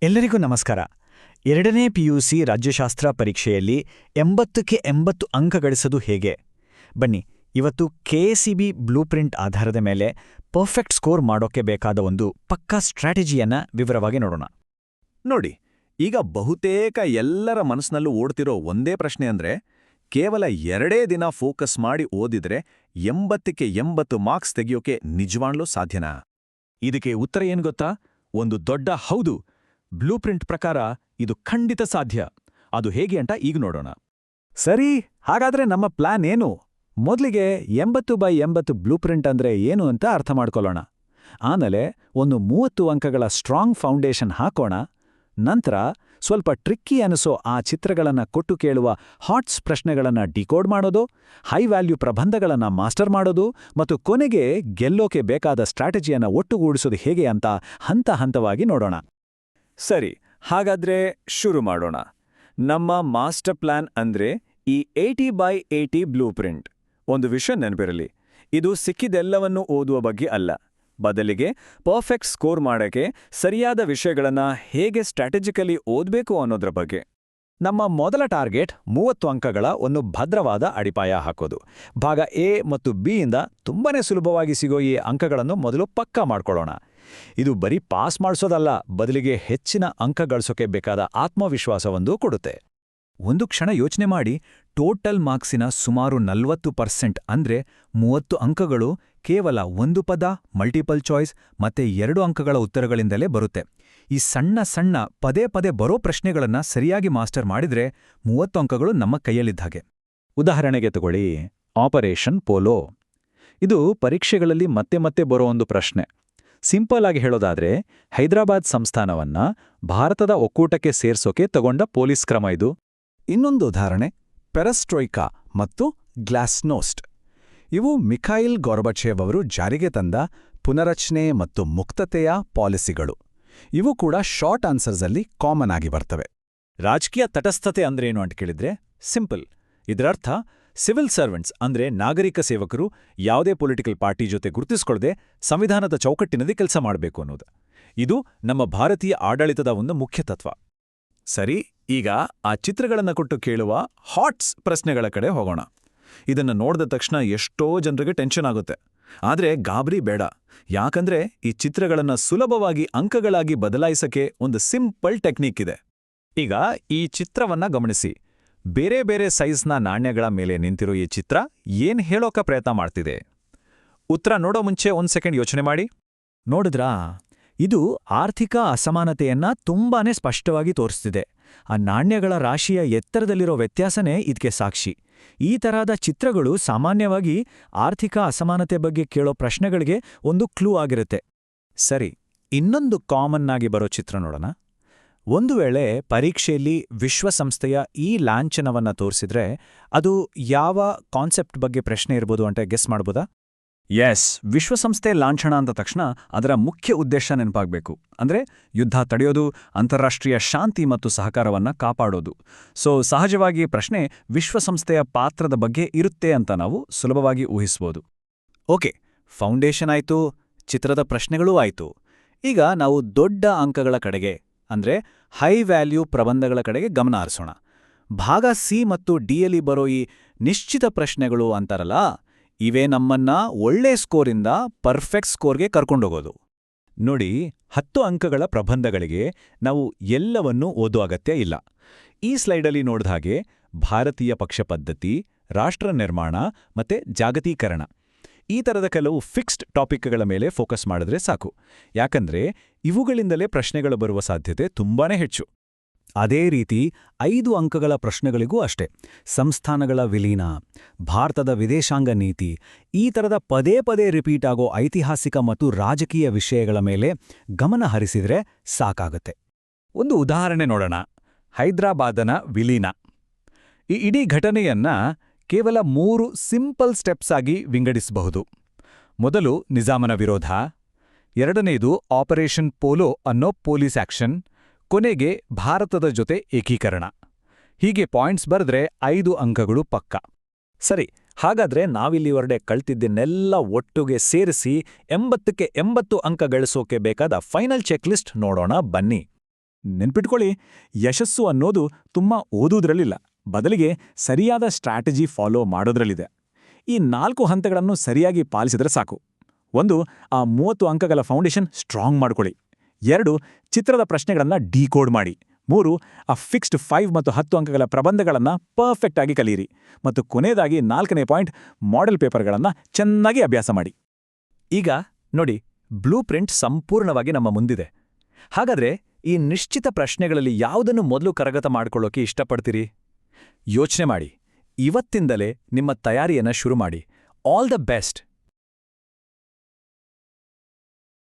ಎಲ್ಲರಿಗೂ ನಮಸ್ಕಾರ. 2ನೇ ಪಿಯುಸಿ ರಾಜ್ಯಶಾಸ್ತ್ರ ಪರೀಕ್ಷೆಯಲ್ಲಿ 80ಕ್ಕೆ 80 ಅಂಕ ಗಳಿಸೋದು ಹೇಗೆ? ಬನ್ನಿ, ಇವತ್ತು ಕೆಸಿಬಿ ಬ್ಲೂಪ್ರಿಂಟ್ ಆಧಾರದ ಮೇಲೆ ಪರ್ಫೆಕ್ಟ್ ಸ್ಕೋರ್ ಮಾಡೋಕೆ ಬೇಕಾದ ಒಂದು ಪಕ್ಕಾ ಸ್ಟ್ರಾಟಜಿಯನ್ನ ವಿವರವಾಗಿ ನೋಡೋಣ. ನೋಡಿ, ಈಗ ಬಹುತೇಕ ಎಲ್ಲರ ಮನಸ್ಸಿನಲ್ಲೂ ಓಡ್ತಿರೋ ಒಂದೇ ಪ್ರಶ್ನೆ ಅಂದ್ರೆ, ಕೇವಲ 2 ದಿನ ಫೋಕಸ್ ಮಾಡಿ ಓದಿದ್ರೆ 80ಕ್ಕೆ 80 ಮಾರ್ಕ್ಸ್ ತೆಗೆಯೋಕೆ ನಿಜವಾಗ್ಲೂ ಸಾಧ್ಯನಾ? ಇದಕ್ಕೆ ಉತ್ತರ ಏನು ಗೊತ್ತಾ? ಒಂದು ದೊಡ್ಡ ಹೌದು. ಬ್ಲೂಪ್ರಿಂಟ್ ಪ್ರಕಾರ ಇದು ಖಂಡಿತ ಸಾಧ್ಯ. ಅದು ಹೇಗೆ ಅಂತ ಈಗ ನೋಡೋಣ. ಸರಿ, ಹಾಗಾದ್ರೆ ನಮ್ಮ ಪ್ಲಾನ್ ಏನು? ಮೊದಲಿಗೆ 80/80 ಬ್ಲೂಪ್ರಿಂಟ್ ಅಂದ್ರೆ ಏನು ಅಂತ ಅರ್ಥ ಮಾಡ್ಕೊಳ್ಳೋಣ. ಆಮೇಲೆ ಒಂದು 30 ಅಂಕಗಳ ಸ್ಟ್ರಾಂಗ್ ಫೌಂಡೇಶನ್ ಹಾಕೋಣ. ನಂತರ ಸ್ವಲ್ಪ ಟ್ರಿಕ್ಕಿ ಅನಿಸೋ ಆ ಚಿತ್ರಗಳನ್ನ ಕೊಟ್ಟು ಕೇಳುವ ಹಾಟ್ಸ್ ಪ್ರಶ್ನೆಗಳನ್ನ ಡಿಕೋಡ್ ಮಾಡೋದು, ಹೈ ವ್ಯಾಲ್ಯೂ ಪ್ರಬಂಧಗಳನ್ನ ಮಾಸ್ಟರ್ ಮಾಡೋದು ಮತ್ತು ಕೊನೆಗೆ ಗೆಲ್ಲೋಕೆ ಬೇಕಾದ ಸ್ಟ್ರಾಟಜಿಯನ್ನ ಒಟ್ಟುಗೂಡಿಸೋದು ಹೇಗೆ ಅಂತ ಹಂತ ಹಂತವಾಗಿ ನೋಡೋಣ. ಸರಿ, ಹಾಗಾದ್ರೆ ಶುರು ಮಾಡೋಣ. ನಮ್ಮ ಮಾಸ್ಟರ್ ಪ್ಲಾನ್ ಅಂದ್ರೆ ಈ 80/80 ಬ್ಲೂಪ್ರಿಂಟ್. ಒಂದು ವಿಷಯ ನೆನಪಿರಲಿ, ಇದು ಸಿಕ್ಕಿದೆಲ್ಲವನ್ನೂ ಓದುವ ಬಗ್ಗೆ ಅಲ್ಲ. ಬದಲಿಗೆ ಪರ್ಫೆಕ್ಟ್ ಸ್ಕೋರ್ ಮಾಡಕ್ಕೆ ಸರಿಯಾದ ವಿಷಯಗಳನ್ನ ಹೇಗೆ ಸ್ಟ್ರಾಟಜಿಕಲಿ ಓದ್ಬೇಕು ಅನ್ನೋದ್ರ ಬಗ್ಗೆ. ನಮ್ಮ ಮೊದಲ ಟಾರ್ಗೆಟ್ 30 ಅಂಕಗಳ ಒಂದು ಭದ್ರವಾದ ಅಡಿಪಾಯ ಹಾಕೋದು. ಭಾಗ ಎ ಮತ್ತು ಬಿಯಿಂದ ತುಂಬಾನೇ ಸುಲಭವಾಗಿ ಸಿಗೋ ಈ ಅಂಕಗಳನ್ನು ಮೊದಲು ಪಕ್ಕಾ ಮಾಡ್ಕೊಳ್ಳೋಣ. ಇದು ಬರೀ ಪಾಸ್ ಮಾಡಿಸೋದಲ್ಲ, ಬದಲಿಗೆ ಹೆಚ್ಚಿನ ಅಂಕ ಗಳಿಸೋಕೆ ಬೇಕಾದ ಆತ್ಮವಿಶ್ವಾಸವೊಂದು ಕೊಡುತ್ತೆ. ಒಂದು ಕ್ಷಣ ಯೋಚನೆ ಮಾಡಿ, ಟೋಟಲ್ ಮಾರ್ಕ್ಸಿನ ಸುಮಾರು 40% ಅಂದ್ರೆ 30 ಅಂಕಗಳು ಕೇವಲ ಒಂದು ಪದ, ಮಲ್ಟಿಪಲ್ ಚಾಯ್ಸ್ ಮತ್ತೆ 2 ಅಂಕಗಳ ಉತ್ತರಗಳಿಂದಲೇ ಬರುತ್ತೆ. ಈ ಸಣ್ಣ ಸಣ್ಣ ಪದೇ ಪದೇ ಬರೋ ಪ್ರಶ್ನೆಗಳನ್ನ ಸರಿಯಾಗಿ ಮಾಸ್ಟರ್ ಮಾಡಿದ್ರೆ 30 ಅಂಕಗಳು ನಮ್ಮ ಕೈಯಲ್ಲಿದ್ದಾಗೆ. ಉದಾಹರಣೆಗೆ ತಗೊಳ್ಳಿ, ಆಪರೇಷನ್ ಪೋಲೋ. ಇದು ಪರೀಕ್ಷೆಗಳಲ್ಲಿ ಮತ್ತೆ ಮತ್ತೆ ಬರೋ ಒಂದು ಪ್ರಶ್ನೆ. ಸಿಂಪಲ್ ಆಗಿ ಹೇಳೋದಾದ್ರೆ, ಹೈದರಾಬಾದ್ ಸಂಸ್ಥಾನವನ್ನ ಭಾರತದ ಒಕ್ಕೂಟಕ್ಕೆ ಸೇರ್ಸೋಕೆ ತಗೊಂಡ ಪೊಲೀಸ್ ಕ್ರಮ ಇದು. ಇನ್ನೊಂದು ಉದಾಹರಣೆ, ಪೆರೆಸ್ಟ್ರೋಯ್ಕಾ ಮತ್ತು ಗ್ಲಾಸ್ನೋಸ್ಟ್. ಇವು ಮಿಖಾಯಿಲ್ ಗೊರ್ಬಚೇವ್ ಅವರು ಜಾರಿಗೆ ತಂದ ಪುನರಚನೆ ಮತ್ತು ಮುಕ್ತತೆಯ ಪಾಲಿಸಿಗಳು. ಇವು ಕೂಡ ಶಾರ್ಟ್ ಆನ್ಸರ್ಸಲ್ಲಿ ಕಾಮನ್ ಆಗಿ ಬರ್ತವೆ. ರಾಜಕೀಯ ತಟಸ್ಥತೆ ಅಂದ್ರೇನು ಅಂತ ಕೇಳಿದ್ರೆ ಸಿಂಪಲ್. ಇದರರ್ಥ ಸಿವಿಲ್ ಸರ್ವೆಂಟ್ಸ್ ಅಂದ್ರೆ ನಾಗರಿಕ ಸೇವಕರು ಯಾವುದೇ ಪೊಲಿಟಿಕಲ್ ಪಾರ್ಟಿ ಜೊತೆ ಗುರುತಿಸ್ಕೊಳ್ಳದೆ ಸಂವಿಧಾನದ ಚೌಕಟ್ಟಿನದೇ ಕೆಲಸ ಮಾಡಬೇಕು ಅನ್ನೋದು. ಇದು ನಮ್ಮ ಭಾರತೀಯ ಆಡಳಿತದ ಒಂದು ಮುಖ್ಯ ತತ್ವ. ಸರಿ, ಈಗ ಆ ಚಿತ್ರಗಳನ್ನ ಕೊಟ್ಟು ಕೇಳುವ ಹಾಟ್ಸ್ ಪ್ರಶ್ನೆಗಳ ಕಡೆ ಹೋಗೋಣ. ಇದನ್ನ ನೋಡಿದ ತಕ್ಷಣ ಎಷ್ಟೋ ಜನರಿಗೆ ಟೆನ್ಷನ್ ಆಗುತ್ತೆ. ಆದ್ರೆ ಗಾಬರಿ ಬೇಡ, ಯಾಕಂದ್ರೆ ಈ ಚಿತ್ರಗಳನ್ನ ಸುಲಭವಾಗಿ ಅಂಕಗಳಾಗಿ ಬದಲಾಯಿಸಕ್ಕೆ ಒಂದು ಸಿಂಪಲ್ ಟೆಕ್ನಿಕ್ ಇದೆ. ಈಗ ಈ ಚಿತ್ರವನ್ನ ಗಮನಿಸಿ. ಬೇರೆ ಬೇರೆ ಸೈಜ್ನ ನಾಣ್ಯಗಳ ಮೇಲೆ ನಿಂತಿರೋ ಈ ಚಿತ್ರ ಏನ್ ಹೇಳೋಕ ಪ್ರಯತ್ನ ಮಾಡ್ತಿದೆ? ಉತ್ತರ ನೋಡೋ ಮುಂಚೆ 1 ಸೆಕೆಂಡ್ ಯೋಚನೆ ಮಾಡಿ. ನೋಡಿದ್ರಾ? ಇದು ಆರ್ಥಿಕ ಅಸಮಾನತೆಯನ್ನ ತುಂಬಾನೇ ಸ್ಪಷ್ಟವಾಗಿ ತೋರಿಸ್ತಿದೆ. ಆ ನಾಣ್ಯಗಳ ರಾಶಿಯ ಎತ್ತರದಲ್ಲಿರೋ ವ್ಯತ್ಯಾಸನೇ ಇದಕ್ಕೆ ಸಾಕ್ಷಿ. ಈ ತರಹದ ಚಿತ್ರಗಳು ಸಾಮಾನ್ಯವಾಗಿ ಆರ್ಥಿಕ ಅಸಮಾನತೆ ಬಗ್ಗೆ ಕೇಳೋ ಪ್ರಶ್ನೆಗಳಿಗೆ ಒಂದು ಕ್ಲೂ ಆಗಿರುತ್ತೆ. ಸರಿ, ಇನ್ನೊಂದು ಕಾಮನ್ ಆಗಿ ಬರೋ ಚಿತ್ರ ನೋಡೋಣ. ಒಂದು ವೇಳೆ ಪರೀಕ್ಷೆಯಲ್ಲಿ ವಿಶ್ವಸಂಸ್ಥೆಯ ಈ ಲಾಂಛನವನ್ನ ತೋರಿಸಿದ್ರೆ ಅದು ಯಾವ ಕಾನ್ಸೆಪ್ಟ್ ಬಗ್ಗೆ ಪ್ರಶ್ನೆ ಇರ್ಬೋದು ಅಂತ ಗೆಸ್ ಮಾಡ್ಬೋದಾ? ಎಸ್, ವಿಶ್ವಸಂಸ್ಥೆ ಲಾಂಛನ ಅಂದ ತಕ್ಷಣ ಅದರ ಮುಖ್ಯ ಉದ್ದೇಶ ನೆನಪಾಗಬೇಕು. ಅಂದ್ರೆ ಯುದ್ಧ ತಡೆಯೋದು, ಅಂತಾರಾಷ್ಟ್ರೀಯ ಶಾಂತಿ ಮತ್ತು ಸಹಕಾರವನ್ನ ಕಾಪಾಡೋದು. ಸೊ ಸಹಜವಾಗಿ ಪ್ರಶ್ನೆ ವಿಶ್ವಸಂಸ್ಥೆಯ ಪಾತ್ರದ ಬಗ್ಗೆ ಇರುತ್ತೆ ಅಂತ ನಾವು ಸುಲಭವಾಗಿ ಊಹಿಸ್ಬೋದು. ಓಕೆ, ಫೌಂಡೇಶನ್ ಆಯ್ತು, ಚಿತ್ರದ ಪ್ರಶ್ನೆಗಳೂ ಆಯ್ತು. ಈಗ ನಾವು ದೊಡ್ಡ ಅಂಕಗಳ ಕಡೆಗೆ ಅಂದ್ರೆ ಹೈ ವ್ಯಾಲ್ಯೂ ಪ್ರಬಂಧಗಳ ಕಡೆಗೆ ಗಮನ ಹರಿಸೋಣ. ಭಾಗ ಸಿ ಮತ್ತು ಡಿಯಲ್ಲಿ ಬರೋ ಈ ನಿಶ್ಚಿತ ಪ್ರಶ್ನೆಗಳು ಅಂತಾರಲ್ಲ, ಇವೇ ನಮ್ಮನ್ನ ಒಳ್ಳೆ ಸ್ಕೋರಿಂದ ಪರ್ಫೆಕ್ಟ್ ಸ್ಕೋರ್ಗೆ ಕರ್ಕೊಂಡೋಗೋದು. ನೋಡಿ, 10 ಅಂಕಗಳ ಪ್ರಬಂಧಗಳಿಗೆ ನಾವು ಎಲ್ಲವನ್ನೂ ಓದೋ ಅಗತ್ಯ ಇಲ್ಲ. ಈ ಸ್ಲೈಡಲ್ಲಿ ನೋಡಿದ ಹಾಗೆ ಭಾರತೀಯ ಪಕ್ಷ ಪದ್ಧತಿ, ರಾಷ್ಟ್ರ ನಿರ್ಮಾಣ ಮತ್ತೆ ಜಾಗತೀಕರಣ ಈ ತರದ ಕೆಲವು ಫಿಕ್ಸ್ಡ್ ಟಾಪಿಕ್ಗಳ ಮೇಲೆ ಫೋಕಸ್ ಮಾಡಿದ್ರೆ ಸಾಕು. ಯಾಕಂದ್ರೆ ಇವುಗಳಿಂದಲೇ ಪ್ರಶ್ನೆಗಳು ಬರುವ ಸಾಧ್ಯತೆ ತುಂಬಾನೇ ಹೆಚ್ಚು. ಅದೇ ರೀತಿ 5 ಅಂಕಗಳ ಪ್ರಶ್ನೆಗಳಿಗೂ ಅಷ್ಟೇ. ಸಂಸ್ಥಾನಗಳ ವಿಲೀನ, ಭಾರತದ ವಿದೇಶಾಂಗ ನೀತಿ ಈ ತರದ ಪದೇ ಪದೇ ರಿಪೀಟ್ ಆಗೋ ಐತಿಹಾಸಿಕ ಮತ್ತು ರಾಜಕೀಯ ವಿಷಯಗಳ ಮೇಲೆ ಗಮನ ಹರಿಸಿದ್ರೆ ಸಾಕಾಗುತ್ತೆ. ಒಂದು ಉದಾಹರಣೆ ನೋಡೋಣ. ಹೈದರಾಬಾದನ ವಿಲೀನ. ಈ ಇಡೀ ಘಟನೆಯನ್ನ ಕೇವಲ 3 ಸಿಂಪಲ್ ಸ್ಟೆಪ್ಸ್ ಆಗಿ ವಿಂಗಡಿಸಬಹುದು. ಮೊದಲು ನಿಜಾಮನ ವಿರೋಧ, ಎರಡನೇದು ಆಪರೇಷನ್ ಪೋಲೋ ಅನ್ನೋ ಪೊಲೀಸ್ ಆಕ್ಷನ್, ಕೊನೆಗೆ ಭಾರತದ ಜೊತೆ ಏಕೀಕರಣ. ಹೀಗೆ ಪಾಯಿಂಟ್ಸ್ ಬರೆದ್ರೆ 5 ಅಂಕಗಳು ಪಕ್ಕ. ಸರಿ, ಹಾಗಾದ್ರೆ ನಾವಿಲ್ಲಿವರೆಗೆ ಕಳ್ತಿದ್ದನ್ನೆಲ್ಲ ಒಟ್ಟುಗೆ ಸೇರಿಸಿ 80ಕ್ಕೆ 80 ಅಂಕ ಗಳಿಸೋಕೆ ಬೇಕಾದ ಫೈನಲ್ ಚೆಕ್ ಲಿಸ್ಟ್ ನೋಡೋಣ ಬನ್ನಿ. ನೆನ್ಪಿಟ್ಕೊಳ್ಳಿ, ಯಶಸ್ಸು ಅನ್ನೋದು ತುಂಬಾ ಓದೋದ್ರಲ್ಲಿಲ್ಲ, ಬದಲಿಗೆ ಸರಿಯಾದ ಸ್ಟ್ರಾಟಜಿ ಫಾಲೋ ಮಾಡೋದ್ರಲ್ಲಿದೆ. ಈ 4 ಹಂತಗಳನ್ನು ಸರಿಯಾಗಿ ಪಾಲಿಸಿದ್ರೆ ಸಾಕು. 1, ಆ 30 ಅಂಕಗಳ ಫೌಂಡೇಶನ್ ಸ್ಟ್ರಾಂಗ್ ಮಾಡ್ಕೊಳ್ಳಿ. 2, ಚಿತ್ರದ ಪ್ರಶ್ನೆಗಳನ್ನು ಡಿಕೋಡ್ ಮಾಡಿ. 3, ಆ ಫಿಕ್ಸ್ಡ್ 5 ಮತ್ತು 10 ಅಂಕಗಳ ಪ್ರಬಂಧಗಳನ್ನು ಪರ್ಫೆಕ್ಟ್ ಆಗಿ ಕಲಿಯಿರಿ. ಮತ್ತು ಕೊನೆಯದಾಗಿ 4ನೇ ಪಾಯಿಂಟ್, ಮಾಡೆಲ್ ಪೇಪರ್ಗಳನ್ನು ಚೆನ್ನಾಗಿ ಅಭ್ಯಾಸ ಮಾಡಿ. ಈಗ ನೋಡಿ, ಬ್ಲೂ ಪ್ರಿಂಟ್ ಸಂಪೂರ್ಣವಾಗಿ ನಮ್ಮ ಮುಂದಿದೆ. ಹಾಗಾದ್ರೆ ಈ ನಿಶ್ಚಿತ ಪ್ರಶ್ನೆಗಳಲ್ಲಿ ಯಾವುದನ್ನು ಮೊದಲು ಕರಗತ ಮಾಡ್ಕೊಳ್ಳೋಕೆ ಇಷ್ಟಪಡ್ತೀರಿ? ಯೋಚನೆ ಮಾಡಿ. ಇವತ್ತಿಂದಲೇ ನಿಮ್ಮ ತಯಾರಿಯನ್ನ ಶುರು ಮಾಡಿ. All the best.